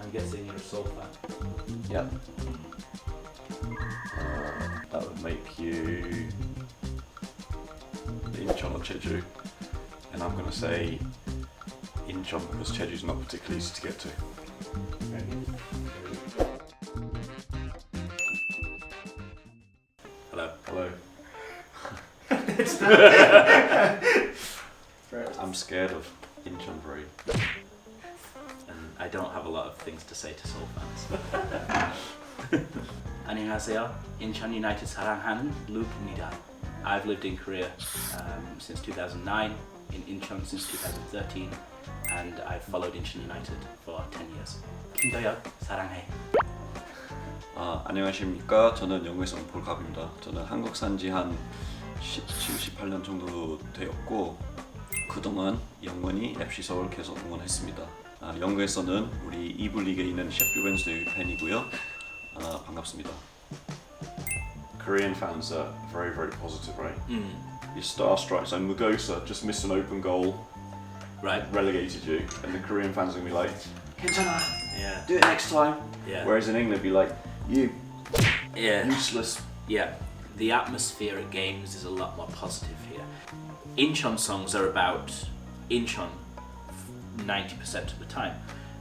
I'm guessing you're a Seoul fan. Yeah. That would make you Incheon or Jeju, and I'm going to say Incheon because Jeju's not particularly easy to get to. Hello. Hello. I'm scared of Incheon very. And I don't have a lot of things to say to Seoul fans. 안녕하세요. Incheon United 사랑하는 Luke입니다. I've lived in Korea since 2009, in Incheon since 2013, and I've followed Incheon United for 10 years. 김도혁 사랑해. 안녕하십니까. 저는 영국에서 온 볼갑입니다. 저는 한국 산지 한 17, 18년 정도 되었고 그동안 영원히 FC 서울 계속 응원했습니다. 영국에서는 우리 2부 리그에 있는 셰필드 웬스데이 팬이고요. 반갑습니다. Korean fans are very, very positive, right? Your star strikes and Mugosa just missed an open goal, right? Relegated you, and the Korean fans are gonna be like, "괜찮아, Yeah. do it next time." Yeah. Whereas in England, be like, "You, Yeah. useless." Yeah. The atmosphere at games is a lot more positive here. Incheon songs are about Incheon 90% of the time,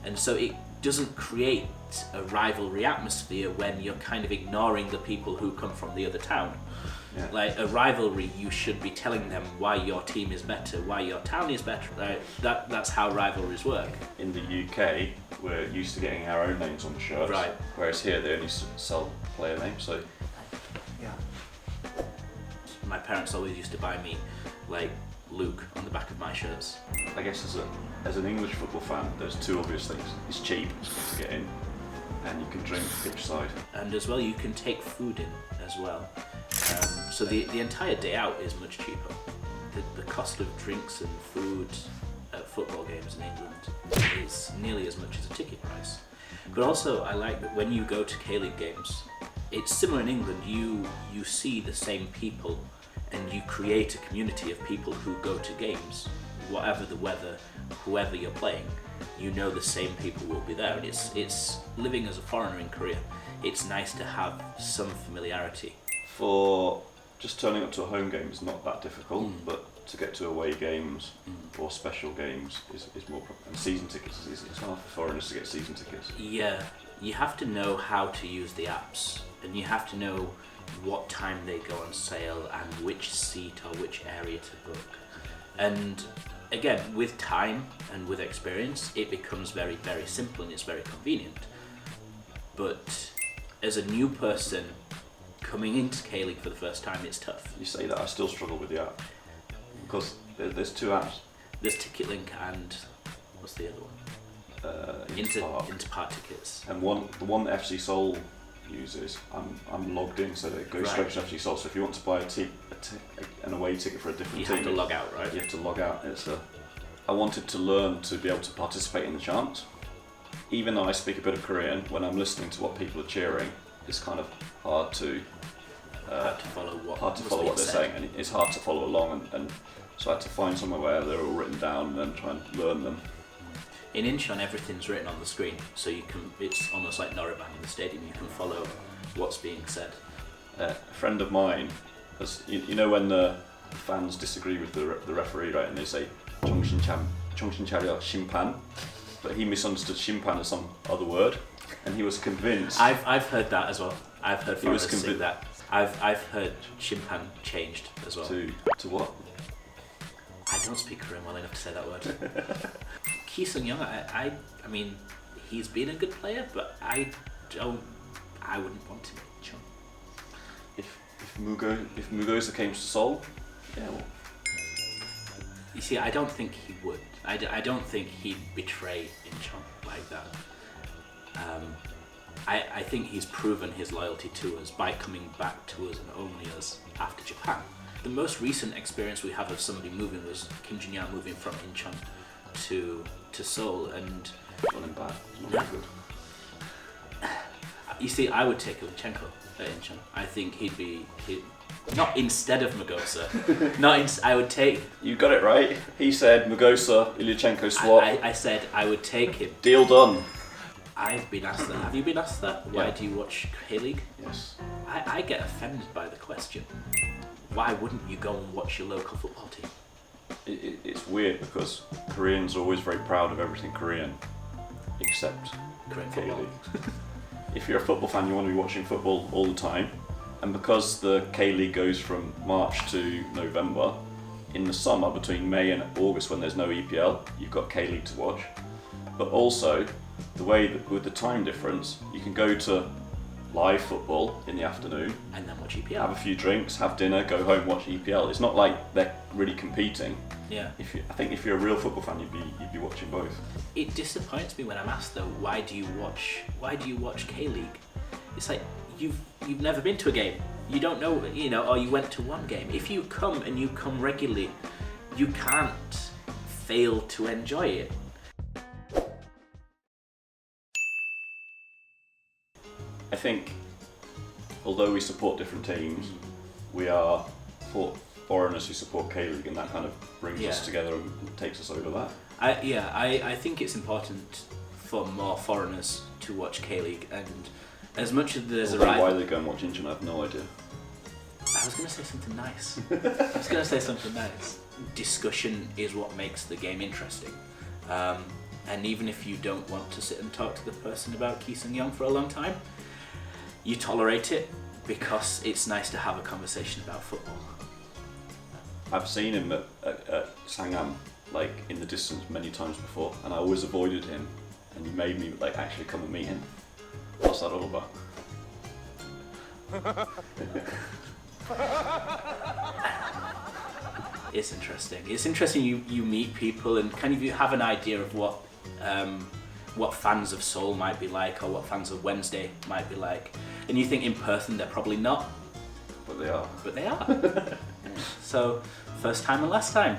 and so it doesn't create a rivalry atmosphere when you're kind of ignoring the people who come from the other town. Yeah. Like a rivalry, you should be telling them why your team is better, why your town is better. Right? That's how rivalries work. In the UK, we're used to getting our own names on shirts, Right. Whereas here they only sell player names. So, yeah. My parents always used to buy me like Luke on the back of my shirts. I guess as an English football fan, there's two obvious things. It's cheap to get in, and you can drink pitch side. And as well, you can take food in as well. So the entire day out is much cheaper. The cost of drinks and food at football games in England is nearly as much as a ticket price. But also, I like that when you go to K-League games, it's similar in England. You see the same people, and you create a community of people who go to games. Whatever the weather, whoever you're playing, you know the same people will be there. And it's living as a foreigner in Korea. It's nice to have some familiarity. For just turning up to a home game is not that difficult, but to get to away games or special games is more problem. And season tickets, it's hard for foreigners to get season tickets. Yeah, you have to know how to use the apps, and you have to know what time they go on sale and which seat or which area to book. And again, with time and with experience, it becomes very, very simple and it's very convenient. But as a new person coming into K-League for the first time, it's tough. You say that, I still struggle with the app because there's two apps. There's TicketLink and what's the other one? Interpark tickets. And the one that FC Seoul uses, I'm logged in, so it goes straight to FC Seoul. So if you want to buy an away ticket for a different team, You have to log out, right? You have to log out. I wanted to learn to be able to participate in the chant. Even though I speak a bit of Korean, when I'm listening to what people are cheering, it's kind of hard to follow what they're saying, and it's hard to follow along. And so I had to find somewhere where they're all written down and then try and learn them. In Incheon, everything's written on the screen, so it's almost like Noraebang in the stadium. You can follow what's being said. A friend of mine, you know when the fans disagree with the referee, right, and they say 정신 차려 심판, but he misunderstood 심판 as some other word. and he was convinced. I've heard that as well. I've heard foreigners say convi- that. I've heard Chimpan changed as well. To what? I don't speak Korean well enough to say that word. Ki Sung-young, I mean, he's been a good player, but I wouldn't want him in Chung. If Mugosa came to Seoul, yeah. Well. You see, I don't think he would. I don't think he'd betray Incheon like that. I think he's proven his loyalty to us by coming back to us and only us after Japan. The most recent experience we have of somebody moving was Kim Jun-young moving from Incheon to Seoul, and Running back, it's not good. you see, I would take Ilyichenko at Incheon. I think he'd not instead of Mugosa. I would take. You got it right. He said Mugosa, Ilyichenko swap. I said I would take him. Deal done. I've been asked that. Have you been asked that? Why do you watch K-League? Yes. I get offended by the question. Why wouldn't you go and watch your local football team? It's weird because Koreans are always very proud of everything Korean, except Korean football. K-League. If you're a football fan, you want to be watching football all the time. And because the K-League goes from March to November, in the summer between May and August when there's no EPL, you've got K-League to watch. But also, the way that with the time difference, you can go to live football in the afternoon, And then watch EPL. have a few drinks, have dinner, go home, watch EPL. It's not like they're really competing. Yeah. I think if you're a real football fan, you'd be watching both. It disappoints me when I'm asked though, why do you watch K-League? It's like you've never been to a game. You don't know, or you went to one game. If you come and you come regularly, you can't fail to enjoy it. I think, although we support different teams, we are foreigners who support K-League, and that kind of brings us together and takes us over that. I think it's important for more foreigners to watch K-League, and as much as there's Why they go and watch Incheon, I have no idea. I was going to say something nice. Discussion is what makes the game interesting. And even if you don't want to sit and talk to the person about Ki Sung-young for a long time, you tolerate it because it's nice to have a conversation about football. I've seen him at Sangam, like in the distance many times before, and I always avoided him, and he made me like actually come and meet him. What's that all about? It's interesting. It's interesting you meet people and kind of you have an idea of what fans of Seoul might be like, or what fans of Wednesday might be like, and you think in person they're probably not, But they are. but they are. So first time and last time.